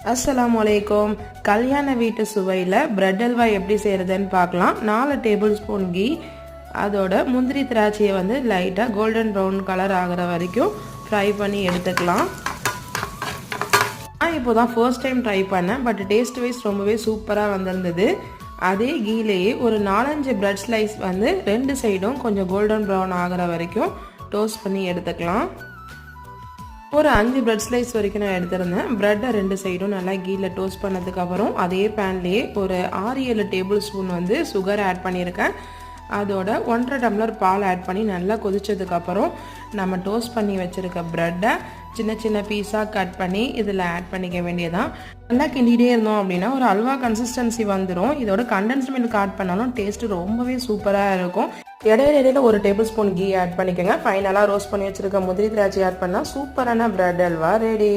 அஸ்ஸலாமு அலைக்கும். கல்யாண வீட்டு சுவையில் பிரெட் அல்வா எப்படி செய்கிறதுன்னு பார்க்கலாம். 4 டேபிள் ஸ்பூன் கீ, அதோட முந்திரி திராட்சையை வந்து லைட்டாக கோல்டன் ப்ரௌன் கலர் ஆகிற வரைக்கும் ஃப்ரை பண்ணி எடுத்துக்கலாம். நான் இப்போ தான் ஃபர்ஸ்ட் டைம் ட்ரை பண்ணேன், பட் டேஸ்ட் வைஸ் ரொம்பவே சூப்பராக வந்திருந்தது. அதே கீலேயே ஒரு 4-5 பிரெட் ஸ்லைஸ் வந்து 2 சைடும் கொஞ்சம் கோல்டன் ப்ரௌன் ஆகிற வரைக்கும் டோஸ்ட் பண்ணி எடுத்துக்கலாம். ஒரு 5 பிரெட் ஸ்லைஸ் வரைக்கும் நான் எடுத்திருந்தேன். ப்ரெட்டை 2 சைடும் நல்லா கீயில் டோஸ்ட் பண்ணதுக்கப்புறம் அதே பேன்லேயே ஒரு 6-7 டேபிள் ஸ்பூன் வந்து சுகர் ஆட் பண்ணியிருக்கேன். அதோட 1.5 டம்ளர் பால் ஆட் பண்ணி நல்லா கொதிச்சதுக்கப்புறம் நம்ம டோஸ்ட் பண்ணி வச்சுருக்க ப்ரெட்டை சின்ன சின்ன பீஸாக கட் பண்ணி இதில் ஆட் பண்ணிக்க வேண்டியதான். நல்லா கிண்டிகிட்டே இருந்தோம் அப்படின்னா ஒரு அல்வா கன்சிஸ்டன்சி வந்துடும். இதோட கண்டென்ஸ்ட் மில்க் ஆட் பண்ணாலும் டேஸ்ட்டு ரொம்பவே சூப்பராக இருக்கும். இடையில ஒரு டேபிள் ஸ்பூன் கீ ஆட் பண்ணிக்கோங்க. ஃபைனலாக ரோஸ்ட் பண்ணி வச்சுருக்க முந்திரி திராட்சை ஆட் பண்ணால் சூப்பரான பிரெட் அல்வா ரெடி.